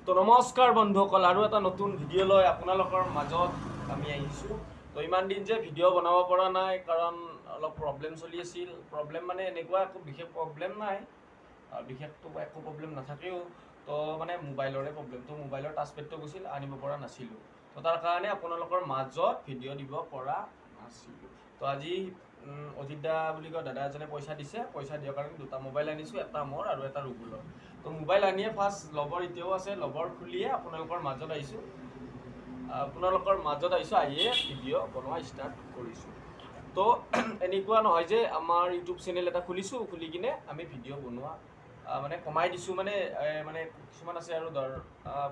তো নমস্কাৰ বন্ধুসকল, আৰু এটা নতুন ভিডিঅ' লৈ আপোনালোকৰ মাজত আমি আহিছোঁ। তো ইমান দিন যে ভিডিঅ' বনাব পৰা নাই, কাৰণ অলপ প্ৰব্লেম চলি আছিল। প্ৰব্লেম মানে এনেকুৱা একো বিশেষ প্ৰব্লেম নাই, বিশেষটো একো প্ৰব্লেম নাথাকেও। তো মানে মোবাইলৰে প্ৰব্লেম, তো মোবাইলৰ টাচপেডটো গৈছিল, আনিব পৰা নাছিলোঁ। তো তাৰ কাৰণে আপোনালোকৰ মাজত ভিডিঅ' দিব পৰা নাছিলোঁ। তো আজি অজিত দা বুলি কয় দাদা এজনে পইচা দিছে, পইচা দিয়াৰ কাৰণে দুটা মোবাইল আনিছোঁ, এটা মোৰ আৰু এটা ৰুবুলৰ। তো মোবাইল আনিয়ে ফাৰ্ষ্ট লবৰ এতিয়াও আছে, লবৰ খুলিয়ে আপোনালোকৰ মাজত আহিছোঁ। আহিয়ে ভিডিঅ' বনোৱা ষ্টাৰ্ট কৰিছোঁ। তো এনেকুৱা নহয় যে আমাৰ ইউটিউব চেনেল এটা খুলিছোঁ, খুলি কিনে আমি ভিডিঅ' বনোৱা মানে কমাই দিছোঁ। মানে কিছুমান আছে আৰু ধৰ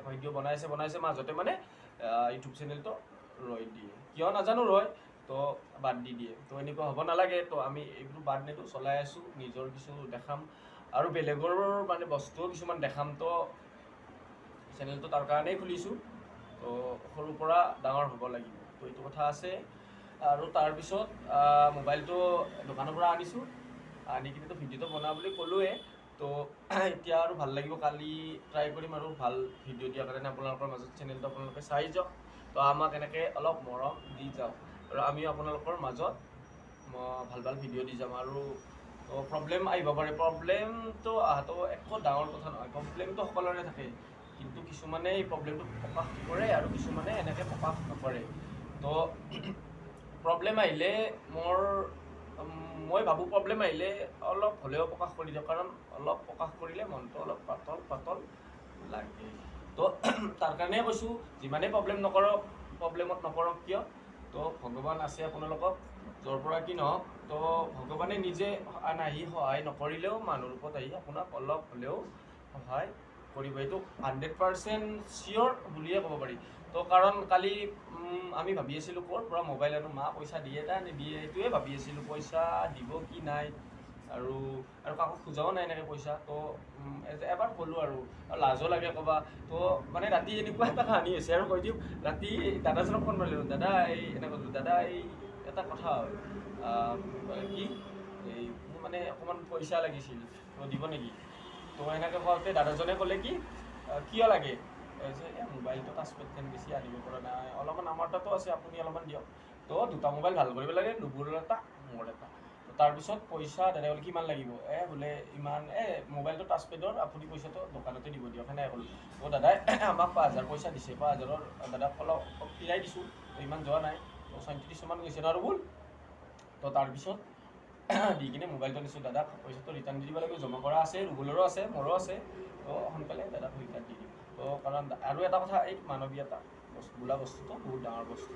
ভিডিঅ' বনাইছে মাজতে মানে ইউটিউব চেনেলটো ৰৈ দিয়ে, কিয় নাজানো ৰয়, তো বাদ দি দিয়ে। তো এনেকুৱা হ'ব নালাগে। তো আমি এইবোৰ বাদ নিদিওঁ, চলাই আছোঁ, নিজৰ কিছু দেখাম আৰু বেলেগৰ মানে বস্তুও কিছুমান দেখাম। তো চেনেলটো তাৰ কাৰণেই খুলিছোঁ। তো সৰুৰ পৰা ডাঙৰ হ'ব লাগিব, তো এইটো কথা আছে। আৰু তাৰপিছত মোবাইলটো দোকানৰ পৰা আনিছোঁ, আনি কিনেতো ভিডিঅ'টো বনাওঁ বুলি ক'লোৱে। তো এতিয়া আৰু ভাল লাগিব, কালি ট্ৰাই কৰিম আৰু ভাল ভিডিঅ' দিয়াৰ কাৰণে আপোনালোকৰ মাজত চেনেলটো আপোনালোকে চাই যাওক। তো আমাক এনেকৈ অলপ মৰম দি যাওক, আৰু আমিও আপোনালোকৰ মাজত ভাল ভাল ভিডিঅ' দি যাম। আৰু প্ৰব্লেম আহিব পাৰে, প্ৰব্লেমটো অহাটো একো ডাঙৰ কথা নহয়। প্ৰব্লেমটো সকলোৰে থাকে, কিন্তু কিছুমানে এই প্ৰব্লেমটো প্ৰকাশ কৰে আৰু কিছুমানে এনেকৈ প্ৰকাশ নকৰে। তো প্ৰব্লেম আহিলে মই ভাবোঁ প্ৰব্লেম আহিলে অলপ হ'লেও প্ৰকাশ কৰি দিয়ক, কাৰণ অলপ প্ৰকাশ কৰিলে মনটো অলপ পাতল লাগে। তো তাৰ কাৰণে কৈছোঁ, যিমানেই প্ৰব্লেমত নপৰক কিয়, তো ভগৱান আছে আপোনালোকক, য'ৰ পৰা কি নহওক। তো ভগৱানে নিজে আহি সহায় নকৰিলেও মানুহ ৰূপত আহি আপোনাক অলপ হ'লেও সহায় কৰিব, এইটো 100% চিয়'ৰ বুলিয়ে ক'ব পাৰি। তো কাৰণ কালি আমি ভাবি আছিলোঁ ক'ৰ পৰা মোবাইল আনো, মা পইচা দিয়ে নে নিদিয়ে এইটোৱে ভাবি আছিলোঁ, পইচা দিব কি নাই, আৰু কাকো খোজাও নাই এনেকৈ পইচা। তো এবাৰ ক'লোঁ আৰু লাজো লাগে ক'বা। তো মানে ৰাতি এনেকুৱা এটা কাহানি হৈছে, আৰু কৈ দিওঁ, ৰাতি দাদাজনক ফোন মাৰিলোঁ, দাদা এই এনেকৈ ক'লোঁ, দাদা এই এটা কথা হ'ল, কি এই মোৰ মানে অকণমান পইচা লাগিছিল, তো দিব নেকি? তো এনেকৈ কওঁতে দাদাজনে ক'লে কি কিয় লাগে, যে মোবাইলটো টাচপেডখন বেছি আনিব পৰা নাই, অলপমান আমাৰ তাতো আছে, আপুনি অলপমান দিয়ক। তো দুটা মোবাইল ভাল কৰিব লাগে, নুবুৰৰ এটা মোৰ এটা। তাৰপিছত পইচা দাদাই ক'লে কিমান লাগিব, বোলে ইমান মোবাইলটো টাচপেডৰ আপুনি পইচাটো দোকানতে দিব দিয়ক, সেনেকৈ ক'লোঁ। তো দাদাই আমাক 5,000 পইচা দিছে, 5,000ৰ দাদাক অলপ ফিৰাই দিছোঁ। তো ইমান যোৱা নাই, তো 3700 গৈছে ন আৰু ভুল। তো তাৰপিছত দি কিনে মোবাইলটো দিছোঁ, দাদাক পইচাটো ৰিটাৰ্ণ দি দিব লাগিব, জমা কৰা আছে, ৰুবুলৰো আছে, মোৰো আছে। তো সোনকালে দাদাক ৰিটাৰ্ণ দি দিম। তো কাৰণ আৰু এটা কথা, এই মানৱীয়তা বোলা বস্তুটো বহুত ডাঙৰ বস্তু।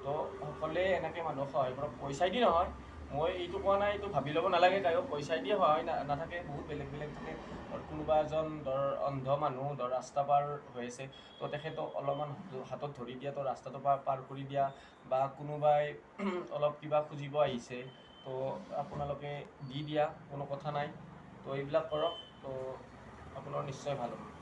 তো সকলোৱে এনেকৈ মানুহক সহায় কৰক, পইচাই দি নহয়। মই এইটো কোৱা নাই, এইটো ভাবি ল'ব নালাগে, কায়ো পইচাই দিয়ে সহায় নাথাকে, বহুত বেলেগ থাকে। কোনোবা এজন অন্ধ মানুহ ৰাস্তা পাৰ হৈ আছে, তো তেখেতক অলপমান হাতত ধৰি দিয়া, তো ৰাস্তাটো পাৰ কৰি দিয়া, বা কোনোবাই অলপ কিবা খুজিব আহিছে, তো আপোনালোকে দি দিয়া, কোনো কথা নাই। তো এইবিলাক কৰক, তো আপোনাৰ নিশ্চয় ভাল হ'ব।